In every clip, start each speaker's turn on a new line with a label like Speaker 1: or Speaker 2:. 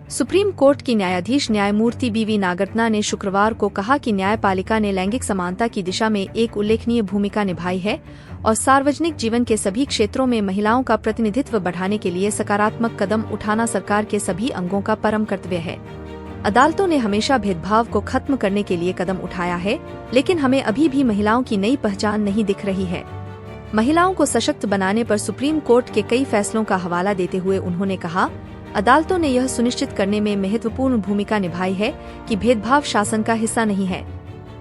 Speaker 1: Supreme court की न्यायाधीश न्यायमूर्ति BV नागरत्ना ने शुक्रवार को कहा कि न्यायपालिका ने लैंगिक समानता की दिशा में एक उल्लेखनीय भूमिका निभाई है और सार्वजनिक जीवन के सभी क्षेत्रों में महिलाओं का प्रतिनिधित्व बढ़ाने के लिए सकारात्मक कदम उठाना सरकार के सभी अंगों का परम कर्तव्य है। अदालतों ने हमेशा भेदभाव को खत्म करने के लिए कदम उठाया है, लेकिन हमें अभी भी महिलाओं की नई पहचान नहीं दिख रही है। महिलाओं को सशक्त बनाने पर सुप्रीम कोर्ट के कई फैसलों का हवाला देते हुए उन्होंने कहा, अदालतों ने यह सुनिश्चित करने में महत्वपूर्ण भूमिका निभाई है कि भेदभाव शासन का हिस्सा नहीं है।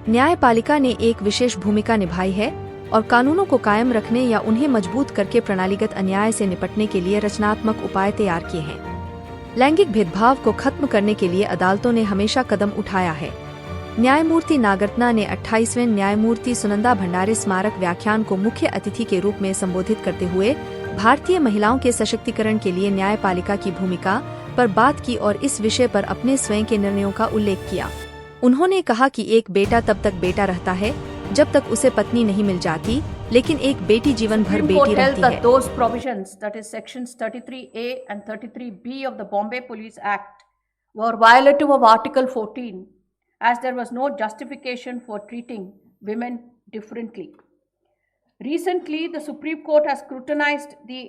Speaker 1: न्यायपालिका ने एक विशेष भूमिका निभाई है और कानूनों को कायम रखने या उन्हें मजबूत करके प्रणालीगत अन्याय से निपटने के लिए रचनात्मक उपाय तैयार किए हैं। लैंगिक भेदभाव को खत्म करने के लिए अदालतों ने हमेशा कदम उठाया है। न्यायमूर्ति नागरत्ना ने 28वें न्यायमूर्ति सुनंदा भंडारे स्मारक व्याख्यान को मुख्य अतिथि के रूप में संबोधित करते हुए भारतीय महिलाओं के सशक्तिकरण के लिए न्यायपालिका की भूमिका पर बात की और इस विषय पर अपने स्वयं के निर्णयों का उल्लेख किया। उन्होंने कहा कि एक बेटा तब तक बेटा रहता है जब तक उसे पत्नी नहीं मिल जाती, लेकिन एक बेटी जीवन भर बेटी रहती है।
Speaker 2: Those provisions, that is sections 33A and 33B of the Bombay Police Act, were violative of Article 14, as there was no justification for treating women differently. Recently, the Supreme Court has scrutinized the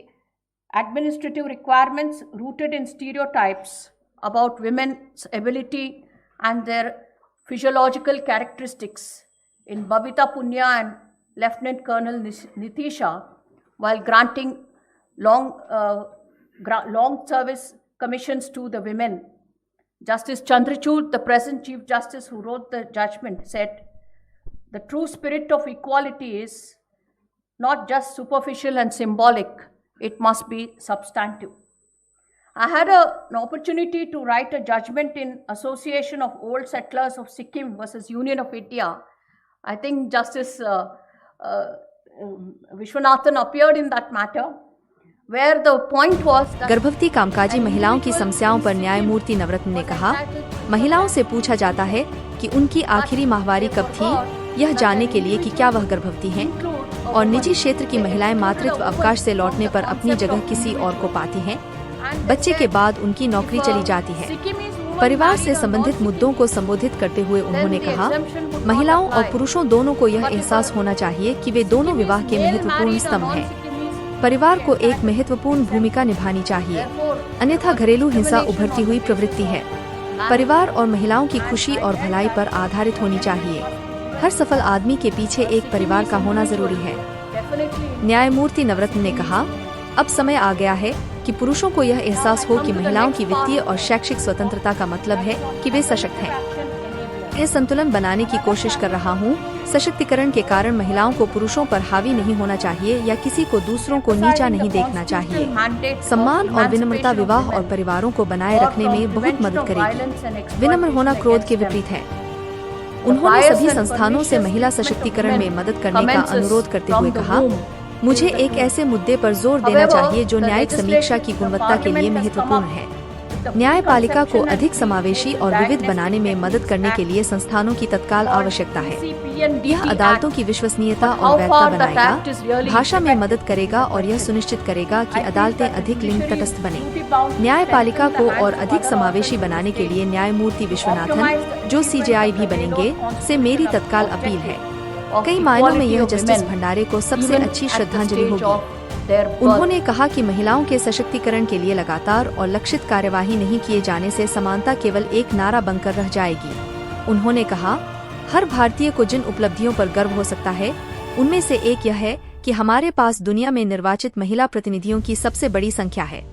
Speaker 2: administrative requirements rooted in stereotypes about women's ability and their physiological characteristics in Babita Punya and Lieutenant Colonel Nitisha, while granting long service commissions to the women. Justice Chandrachud, the present Chief Justice who wrote the judgment, said, "The true spirit of equality is not just superficial and symbolic, it must be substantive." I had an opportunity to write a judgment in Association of Old Settlers of Sikkim versus Union of India. I think Justice Vishwanathan appeared in that matter, where the point was that
Speaker 1: गर्भवती कामकाजी महिलाओं की समस्याओं पर न्यायमूर्ति नवरत्न ने कहा, महिलाओं से पूछा जाता है कि उनकी आखिरी माहवारी कब थी, यह जानने के लिए कि क्या वह गर्भवती हैं, और निजी क्षेत्र की महिलाएं मातृत्व अवकाश से लौटने पर अपनी जगह किसी और को पाती हैं। बच्चे के बाद उनकी नौकरी चली जाती है। परिवार से संबंधित मुद्दों को संबोधित करते हुए उन्होंने कहा, महिलाओं और पुरुषों दोनों को यह एहसास होना चाहिए कि वे दोनों विवाह के महत्वपूर्ण स्तंभ हैं। परिवार को एक महत्वपूर्ण भूमिका निभानी चाहिए, अन्यथा घरेलू हिंसा उभरती हुई प्रवृत्ति है। परिवार और महिलाओं की खुशी और भलाई पर आधारित होनी चाहिए। हर सफल आदमी के पीछे एक परिवार का होना जरूरी है। न्यायमूर्ति नवरत्न ने कहा, अब समय आ गया है कि पुरुषों को यह एहसास हो कि महिलाओं की वित्तीय और शैक्षिक स्वतंत्रता का मतलब है कि वे सशक्त हैं। यह संतुलन बनाने की कोशिश कर रहा हूँ। सशक्तिकरण के कारण महिलाओं को पुरुषों पर हावी नहीं होना चाहिए या किसी को दूसरों को नीचा नहीं देखना चाहिए। सम्मान और विनम्रता विवाह और परिवारों को बनाए रखने में बहुत मदद करेगी। विनम्र होना क्रोध के विपरीत है। उन्होंने सभी संस्थानों से महिला सशक्तिकरण में मदद करने का अनुरोध करते हुए कहा, मुझे एक ऐसे मुद्दे पर जोर देना चाहिए जो न्यायिक समीक्षा की गुणवत्ता के लिए महत्वपूर्ण है। न्यायपालिका को अधिक समावेशी और विविध बनाने में मदद करने के लिए संस्थानों की तत्काल आवश्यकता है। यह अदालतों की विश्वसनीयता और वैधता बनाएगा, भाषा में मदद करेगा और यह सुनिश्चित करेगा कि अदालतें अधिक लिंग तटस्थ बने। न्यायपालिका को और अधिक समावेशी बनाने के लिए न्यायमूर्ति विश्वनाथन, जो CJI भी बनेंगे, से मेरी तत्काल अपील है। कई मायनों में यह जस्टिस भंडारे को सबसे अच्छी श्रद्धांजलि होगी। उन्होंने कहा कि महिलाओं के सशक्तिकरण के लिए लगातार और लक्षित कार्यवाही नहीं किए जाने से समानता केवल एक नारा बनकर रह जाएगी। उन्होंने कहा, हर भारतीय को जिन उपलब्धियों पर गर्व हो सकता है, उनमें से एक यह है कि हमारे पास दुनिया में निर्वाचित महिला प्रतिनिधियों की सबसे बड़ी संख्या है।